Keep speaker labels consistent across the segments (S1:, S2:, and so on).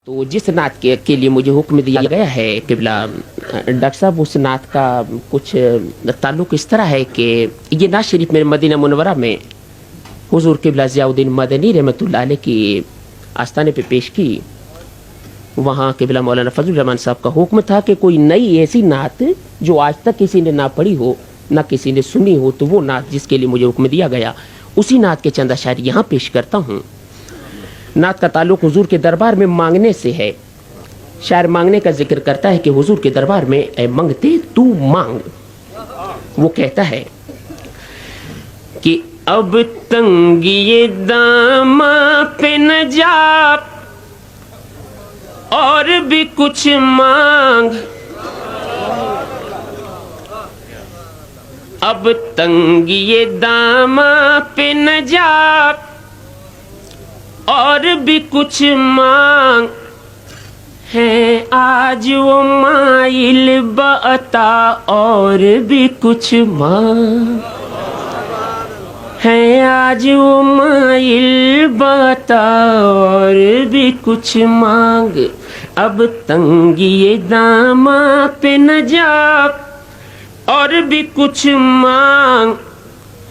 S1: تو جس नात के लिए मुझे हुक्म दिया गया है किबला डॉक्टर साहब, उस नात का कुछ ताल्लुक इस तरह है कि ये नात शरीफ मेरे मदीना मुनव्वरा में हुजूर किबला ज़ियाउद्दीन मदनी रहमतुल्लाह अलैह की आस्थाने पे पेश की। वहाँ किबला मौलाना फजलुर रहमान साहब का हुक्म था कि कोई नई ऐसी नात जो आज तक किसी ने ना पढ़ी हो ना किसी ने सुनी हो, तो वो नात जिसके लिए मुझे हुक्म दिया गया उसी नात के चंद अशार यहाँ पेश करता हूँ। नात का ताल्लुक हुजूर के दरबार में मांगने से है। शायर मांगने का जिक्र करता है कि हुजूर के दरबार में ऐ मंगते तू मांग। वो कहता है कि अब तंगिए दामा पे न जा और भी कुछ मांग, अब तंगिए दामा पे न जा और भी कुछ मांग, है आज वो माइल बता और भी कुछ मांग, है आज वो माइल बता और भी कुछ मांग, अब तंगिए दामा पे न जा और भी कुछ मांग,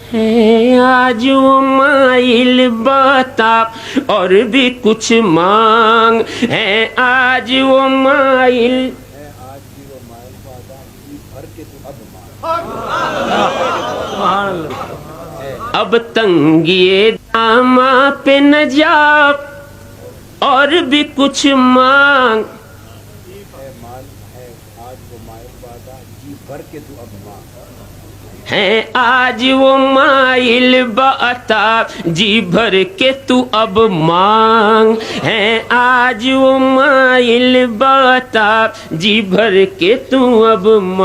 S1: है आज वो माइल बता और भी कुछ मांग, है आज वो माइल अब तंगिए दामा पे न जा और भी कुछ मांग, है आज वो माइल बता जी भर के तू अब मांग, है आज वो माइल बता जी भर के तू अब मांग,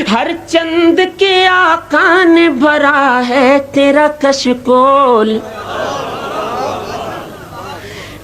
S1: हर चंद के आका ने भरा है तेरा कशकोल,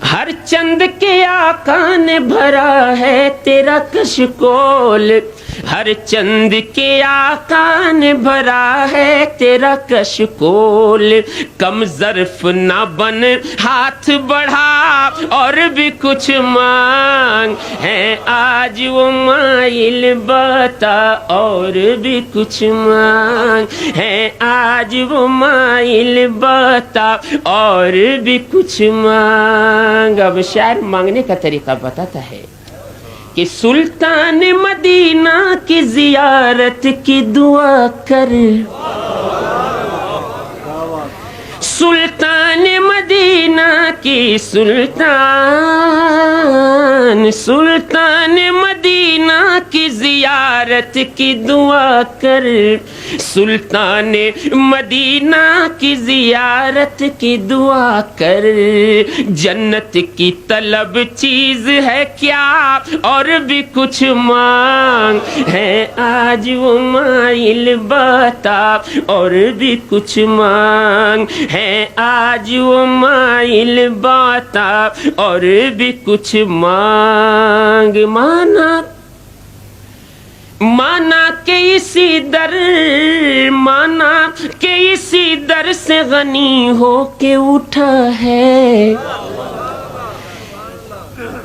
S1: हर चंद के आका ने भरा है तेरा कशकोल, हर चंद के आका ने भरा है तेरा कशकोल, कम ज़र्फ ना बन हाथ बढ़ा और भी कुछ मांग, है आज वो माइल बता और भी कुछ मांग, है आज वो माइल बता और भी कुछ मांग। अब शायर मांगने का तरीका बताता है कि सुल्तान मदीना की जियारत की दुआ कर, सुल्तान मदीना की सुल्तान मदीना की जियारत की दुआ कर, सुल्तान मदीना की जियारत की दुआ कर, जन्नत की तलब चीज है क्या और भी कुछ मांग, है आज वो माइल बता और भी कुछ मांग, है आज वो माइल बता और भी कुछ मांग। माना के इसी दर से गनी हो के उठा है,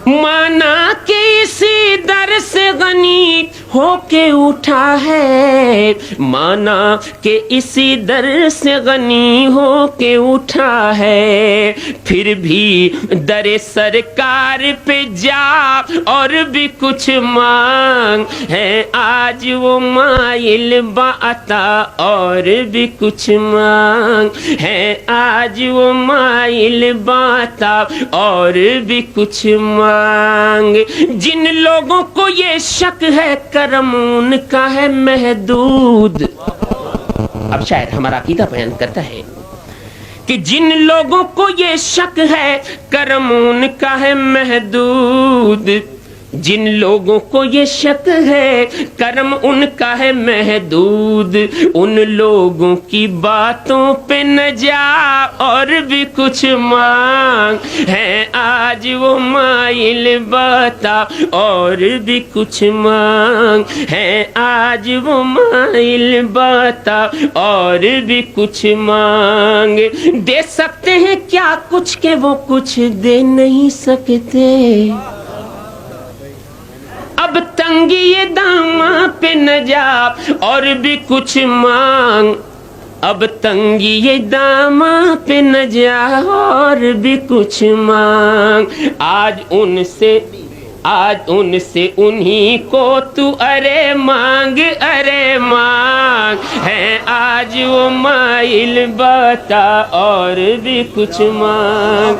S1: माना के इसी दर से गनी हो के उठा है, माना के इसी दर से गनी हो के उठा है, फिर भी दर सरकार पे जा और भी कुछ मांग, है आज वो माइल बता और भी कुछ मांग, है आज वो माइल बता और भी कुछ मांग। जिन लोगों को ये शक है करम उनका है महदूद। अब शायर हमारा अकीदा बयान करता है कि जिन लोगों को ये शक है करम उनका है महदूद, जिन लोगों को ये शक है कर्म उनका है महदूद, उन लोगों की बातों पे न जा और भी कुछ मांग, है आज वो माइल बता और भी कुछ मांग, है आज वो माइल बता और भी कुछ मांग। दे सकते हैं क्या कुछ के वो कुछ दे नहीं सकते, अब तंगी ये दामा पे न जा और भी कुछ मांग, अब तंगी ये दामा पे न जा और भी कुछ मांग। आज उनसे उन्हीं को तू अरे मांग है आज वो माइल बता और भी कुछ मांग।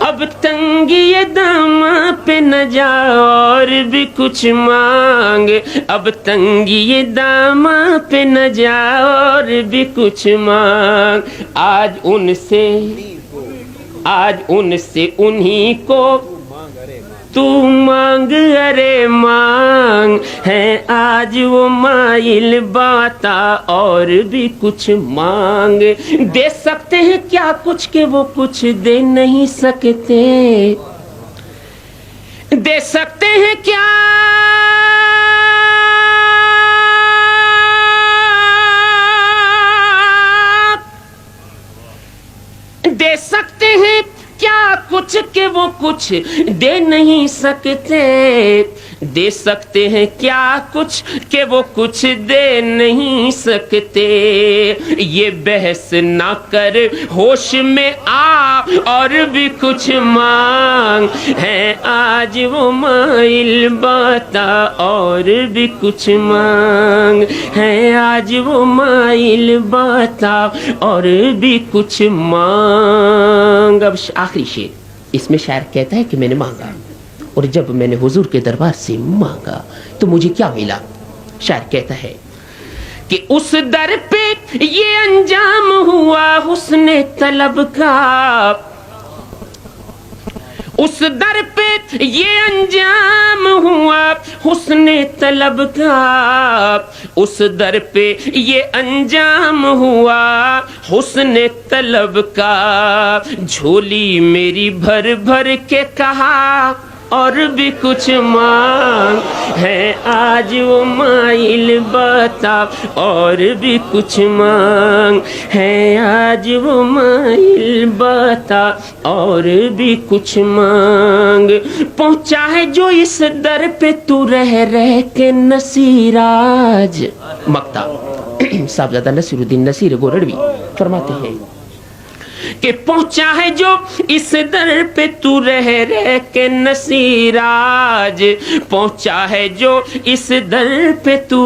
S1: अब तंगी ये दामा पे न जा और भी कुछ मांग, अब तंगी ये दामा पे न जा और भी कुछ मांग। आज उनसे उन्हीं को तू मांग अरे मांग, है आज वो माइल बाता और भी कुछ मांग। दे सकते हैं क्या कुछ के वो कुछ दे नहीं सकते, दे सकते हैं क्या दे सकते हैं क्या कुछ के वो कुछ दे नहीं सकते, दे सकते हैं क्या कुछ के वो कुछ दे नहीं सकते। ये बहस ना कर होश में आ और भी कुछ मांग, है आज वो माइल बता और भी कुछ मांग, है आज वो माइल बता और भी कुछ मांग। अब आखिरी शेर, इसमें शायर कहता है कि मैंने मांगा और जब मैंने हुजूर के दरबार से मांगा तो मुझे क्या मिला। शायर कहता है कि उस दर पे ये अंजाम हुआ हुस्ने तलब का, उस दर पे ये अंजाम हुआ हुस्ने तलब का, उस दर पे ये अंजाम हुआ हुस्ने तलब का। झोली मेरी भर भर के कहा और भी कुछ मांग, है आज वो माइल बता और भी कुछ मांग, है आज वो माइल बता और भी कुछ मांग। पहुंचा है जो इस दर पे तू रह रह के नसीराज। मक्ता साहबजादा नसीरुद्दीन नसीर गोरड़वी फरमाते हैं कि पहुंचा है जो इस दर पे तू रह रह के नसीराज, पहुंचा है जो इस दर पे तू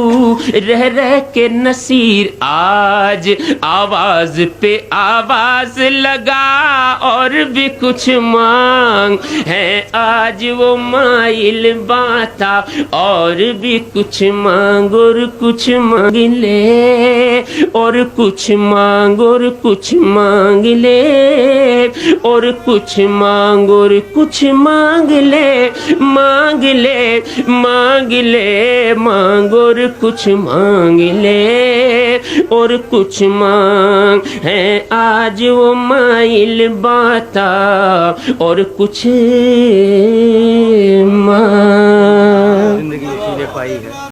S1: रह रह के नसीर। आज आवाज पे आवाज लगा और भी कुछ मांग, है आज वो माइल बाता और भी कुछ मांग। और कुछ मांग ले और कुछ मांग और कुछ मांग ले और कुछ मांग और कुछ मांग ले, मांग ले मांग ले मांग और कुछ मांग ले और कुछ मांग, है आज वो माइल बाता और कुछ मांग।